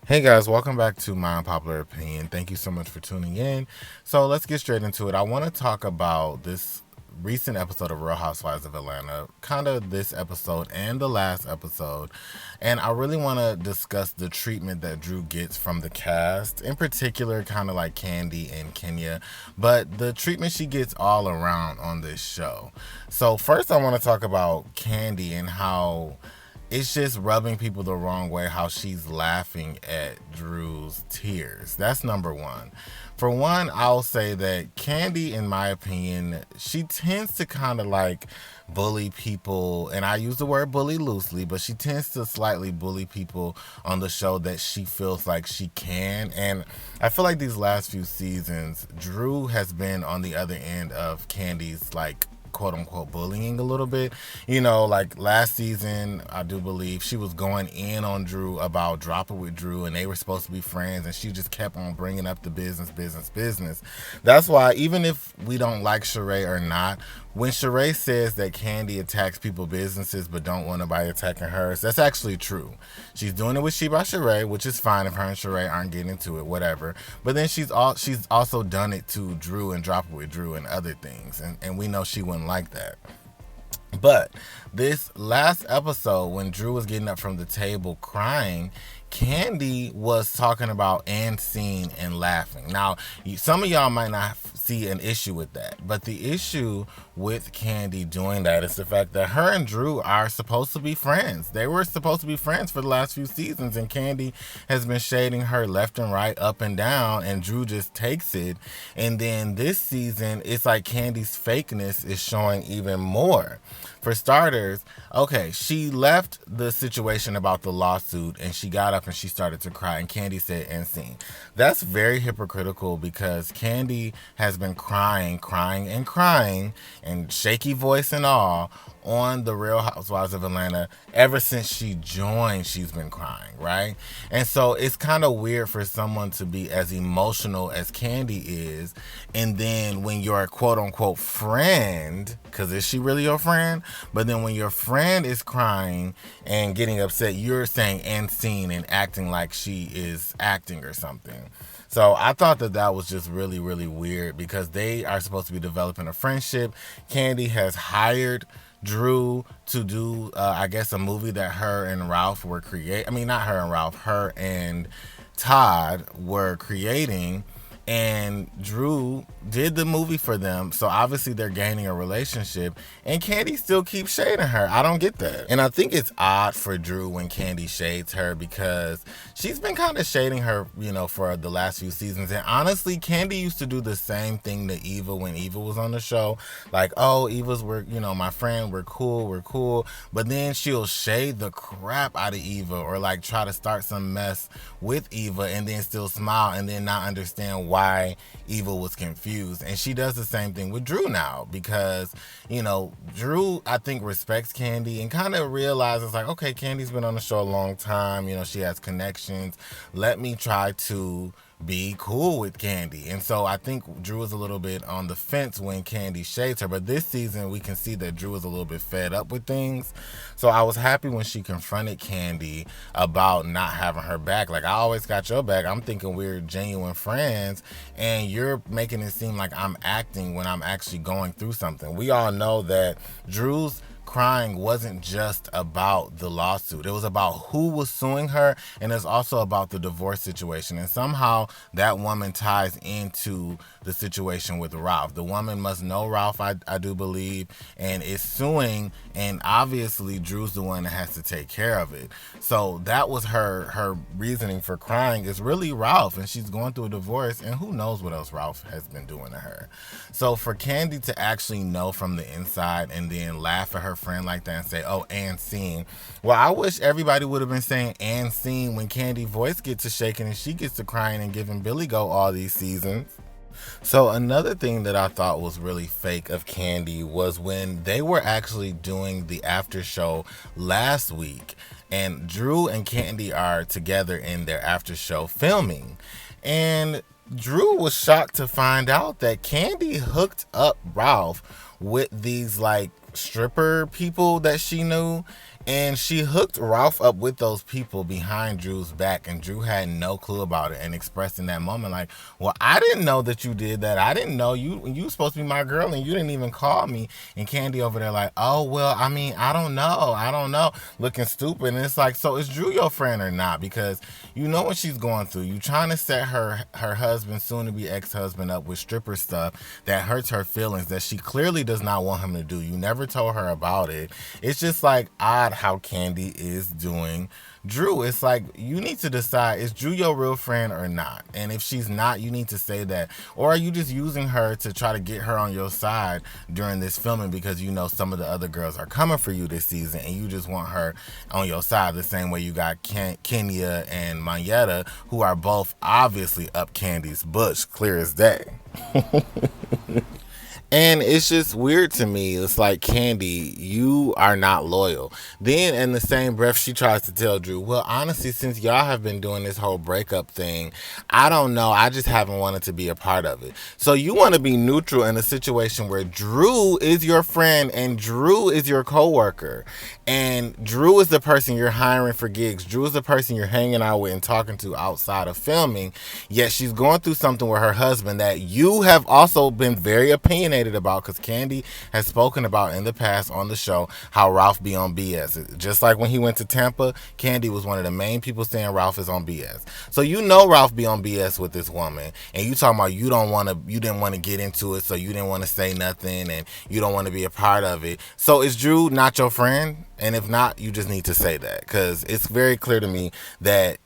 Hey guys, welcome back to My Unpopular Opinion. Thank you so much for tuning in. So let's get straight into it. I want to talk about this recent episode of Real Housewives of Atlanta, kind of this episode and the last episode. And I really want to discuss the treatment that Drew gets from the cast, in particular, kind of like Kandi and Kenya, but the treatment she gets all around on this show. So, first, I want to talk about Kandi and how it's just rubbing people the wrong way how she's laughing at Drew's tears. That's number one. For one, I'll say that Kandi, in my opinion, she tends to kind of like bully people, and I use the word bully loosely, but she tends to slightly bully people on the show that she feels like she can. And I feel like these last few seasons, Drew has been on the other end of Kandi's like quote unquote bullying a little bit. Like last season, I do believe she was going in on Drew about dropping with Drew, and they were supposed to be friends, and she just kept on bringing up the business. That's why, even if we don't like Sheree or not, when Sheree says that Kandi attacks people's businesses but don't want nobody attacking hers, that's actually true. She's doing it with She by Sheree, which is fine if her and Sheree aren't getting into it, whatever. But then she's also done it to Drew and drop it with Drew and other things, and we know she wouldn't like that. But this last episode, when Drew was getting up from the table crying, Kandi was talking about and seen and laughing. Now, some of y'all might not see an issue with that, but the issue with Kandi doing that is the fact that her and Drew are supposed to be friends. They were supposed to be friends for the last few seasons, and Kandi has been shading her left and right, up and down, and Drew just takes it. And then this season, it's like Kandi's fakeness is showing even more. For starters, okay, she left the situation about the lawsuit and she got up and she started to cry, and Kandi said, "and sing." That's very hypocritical because Kandi has been crying and shaky voice and all on the Real Housewives of Atlanta ever since she joined. She's been crying, right? And so it's kind of weird for someone to be as emotional as Kandi is, and then when your quote unquote friend, because is she really your friend? But then when your friend is crying and getting upset, you're saying "and seen" and acting like she is acting or something. So I thought that was just really, really weird because they are supposed to be developing a friendship. Kandi has hired Drew to do, I guess, a movie that her and Ralph were creating. I mean, not her and Ralph, her and Todd were creating. And Drew did the movie for them, so obviously they're gaining a relationship, and Kandi still keeps shading her. I don't get that. And I think it's odd for Drew when Kandi shades her because she's been kind of shading her, for the last few seasons. And honestly, Kandi used to do the same thing to Eva when Eva was on the show. Like, oh, we're my friend, we're cool. But then she'll shade the crap out of Eva or like try to start some mess with Eva and then still smile and then not understand why Eva was confused. And she does the same thing with Drew now because, Drew, I think, respects Kandi and kind of realizes like, okay, Kandi's been on the show a long time. She has connections. Let me try to be cool with Kandi. And so I think Drew is a little bit on the fence when Kandi shades her. But this season, we can see that Drew is a little bit fed up with things. So I was happy when she confronted Kandi about not having her back. Like, I always got your back. I'm thinking we're genuine friends, and you're making it seem like I'm acting when I'm actually going through something. We all know that Drew's crying wasn't just about the lawsuit. It was about who was suing her, and it's also about the divorce situation. And somehow that woman ties into the situation with Ralph. The woman must know Ralph, I do believe, and is suing, and obviously Drew's the one that has to take care of it. So that was her reasoning for crying, is really Ralph, and she's going through a divorce, and who knows what else Ralph has been doing to her. So for Kandi to actually know from the inside and then laugh at her friend like that and say, "oh, and seen." Well, I wish everybody would have been saying "and seen" when Kandi's voice gets to shaking and she gets to crying and giving Billy Go all these seasons. So another thing that I thought was really fake of Kandi was when they were actually doing the after show last week, and Drew and Kandi are together in their after show filming, and Drew was shocked to find out that Kandi hooked up Ralph with these like stripper people that she knew, And she hooked Ralph up with those people behind Drew's back, and Drew had no clue about it and expressed in that moment, like, well, I didn't know that you did that. I didn't know you supposed to be my girl and you didn't even call me. And Kandi over there like, oh, well, I mean, I don't know. I don't know. Looking stupid. And it's like, so is Drew your friend or not? Because you know what she's going through. You trying to set her husband, soon to be ex-husband, up with stripper stuff that hurts her feelings that she clearly does not want him to do. You never told her about it. It's just like odd how Kandi is doing Drew. It's like, you need to decide, is Drew your real friend or not? And if she's not, you need to say that. Or are you just using her to try to get her on your side during this filming because you know some of the other girls are coming for you this season and you just want her on your side the same way you got Kenya and Mayetta, who are both obviously up Kandi's bush, clear as day. And it's just weird to me. It's like, Kandi, you are not loyal. Then in the same breath, she tries to tell Drew, well, honestly, since y'all have been doing this whole breakup thing, I don't know. I just haven't wanted to be a part of it. So you want to be neutral in a situation where Drew is your friend and Drew is your coworker. And Drew is the person you're hiring for gigs. Drew is the person you're hanging out with and talking to outside of filming. Yet she's going through something with her husband that you have also been very opinionated about, because Kandi has spoken about in the past on the show how Ralph be on BS. Just like when he went to Tampa, Kandi was one of the main people saying Ralph is on BS. So you know Ralph be on BS with this woman, and you talking about you didn't want to get into it, so you didn't want to say nothing, and you don't want to be a part of it. So is Drew not your friend? And if not, you just need to say that, because it's very clear to me that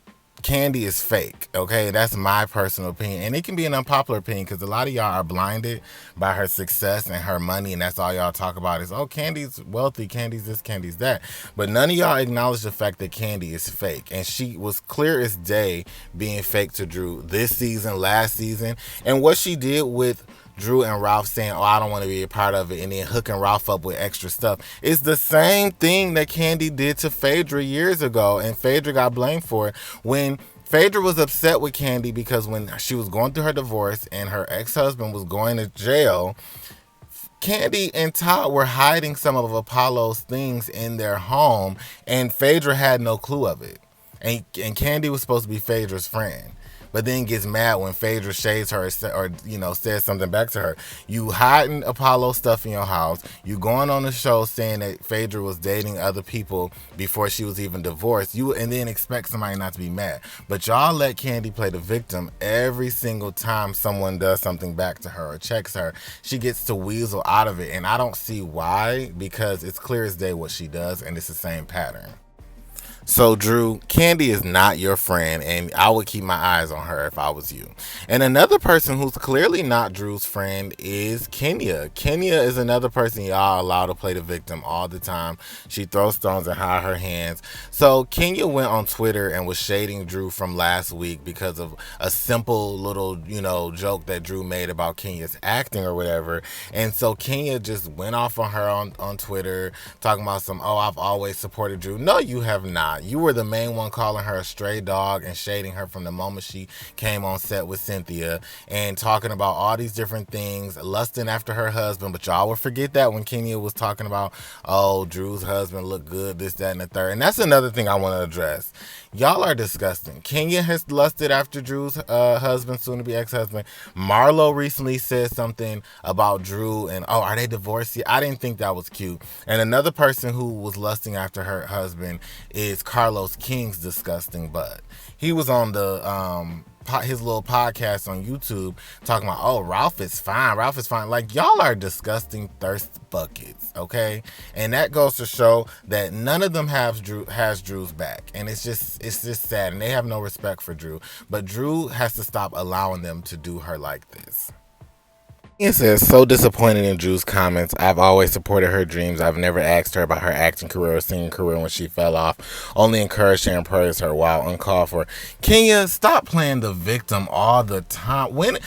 Kandi is fake, okay? That's my personal opinion. And it can be an unpopular opinion because a lot of y'all are blinded by her success and her money, and that's all y'all talk about is, oh, Kandi's wealthy, Kandi's this, Kandi's that. But none of y'all acknowledge the fact that Kandi is fake. And she was clear as day being fake to Drew this season, last season. And what she did with Drew and Ralph saying, oh, I don't want to be a part of it, and then hooking Ralph up with extra stuff, is the same thing that Kandi did to Phaedra years ago, and Phaedra got blamed for it. When Phaedra was upset with Kandi because when she was going through her divorce and her ex-husband was going to jail, Kandi and Todd were hiding some of Apollo's things in their home, and Phaedra had no clue of it. And Kandi was supposed to be Phaedra's friend, but then gets mad when Phaedra shades her or says something back to her. You hiding Apollo stuff in your house. You going on the show saying that Phaedra was dating other people before she was even divorced. And then expect somebody not to be mad. But y'all let Kandi play the victim every single time someone does something back to her or checks her. She gets to weasel out of it, and I don't see why, because it's clear as day what she does, and it's the same pattern. So, Drew, Kandi is not your friend, and I would keep my eyes on her if I was you. And another person who's clearly not Drew's friend is Kenya. Kenya is another person y'all allow to play the victim all the time. She throws stones and hide her hands. So, Kenya went on Twitter and was shading Drew from last week because of a simple little, joke that Drew made about Kenya's acting or whatever. And so, Kenya just went off on her on Twitter, talking about I've always supported Drew. No, you have not. You were the main one calling her a stray dog and shading her from the moment she came on set with Cynthia, and talking about all these different things, lusting after her husband. But y'all will forget that when Kenya was talking about, oh, Drew's husband looked good, this, that, and the third. And that's another thing I want to address. Y'all are disgusting. Kenya has lusted after Drew's husband, soon to be ex-husband. Marlo recently said something about Drew and, oh, are they divorced yet? I didn't think that was cute. And another person who was lusting after her husband is Carlos King's disgusting butt. He was on the his little podcast on YouTube talking about, oh, Ralph is fine. Like, y'all are disgusting thirst buckets, okay? And that goes to show that none of them has Drew's back. And it's just sad. And they have no respect for Drew. But Drew has to stop allowing them to do her like this. It says, so disappointed in Drew's comments. I've always supported her dreams. I've never asked her about her acting career or singing career when she fell off. Only encouraged her and praised her while uncalled for. Kenya, stop playing the victim all the time. When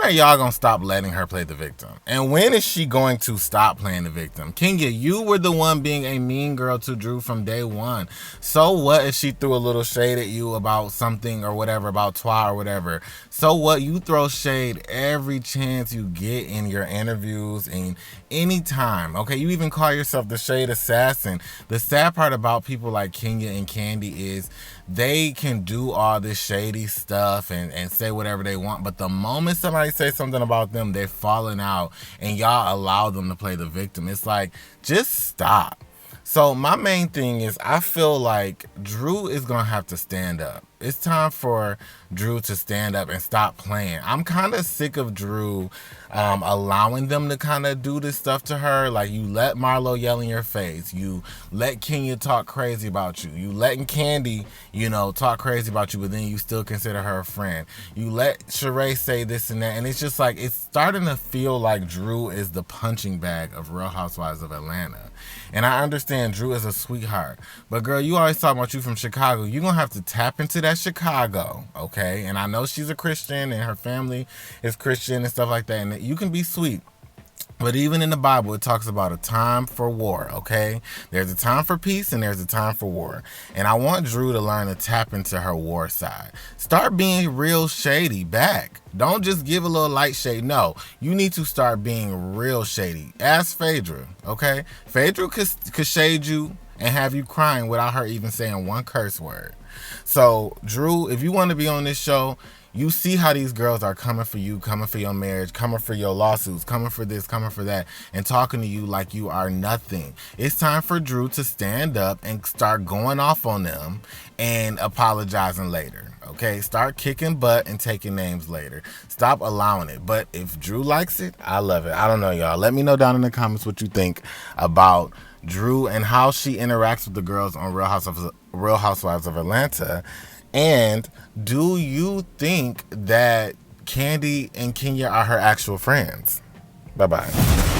are y'all going to stop letting her play the victim? And when is she going to stop playing the victim? Kenya, you were the one being a mean girl to Drew from day one. So what if she threw a little shade at you about something or whatever, about Twa or whatever? So what? You throw shade every chance you get. get in your interviews and anytime, okay? You even call yourself the Shade Assassin. The sad part about people like Kenya and Kandi is they can do all this shady stuff and say whatever they want, but the moment somebody says something about them, they're falling out, and y'all allow them to play the victim. It's like, just stop. So my main thing is, I feel like Drew is going to have to stand up. It's time for Drew to stand up and stop playing. I'm kind of sick of Drew allowing them to kind of do this stuff to her. Like, you let Marlo yell in your face. You let Kenya talk crazy about you. You letting Kandi, talk crazy about you, but then you still consider her a friend. You let Sheree say this and that. And it's just like, it's starting to feel like Drew is the punching bag of Real Housewives of Atlanta. And I understand Drew is a sweetheart. But girl, you always talk about you from Chicago. You're going to have to tap into that Chicago, okay? And I know she's a Christian and her family is Christian and stuff like that. And you can be sweet. But even in the Bible, it talks about a time for war, okay? There's a time for peace and there's a time for war. And I want Drew to learn to tap into her war side. Start being real shady back. Don't just give a little light shade. No, you need to start being real shady. Ask Phaedra, okay? Phaedra could shade you and have you crying without her even saying one curse word. So, Drew, if you want to be on this show, you see how these girls are coming for you, coming for your marriage, coming for your lawsuits, coming for this, coming for that, and talking to you like you are nothing. It's time for Drew to stand up and start going off on them and apologizing later. Okay, start kicking butt and taking names later. Stop allowing it. But if Drew likes it, I love it. I don't know, y'all. Let me know down in the comments what you think about Drew and how she interacts with the girls on Real Housewives of Atlanta. And do you think that Kandi and Kenya are her actual friends? Bye-bye.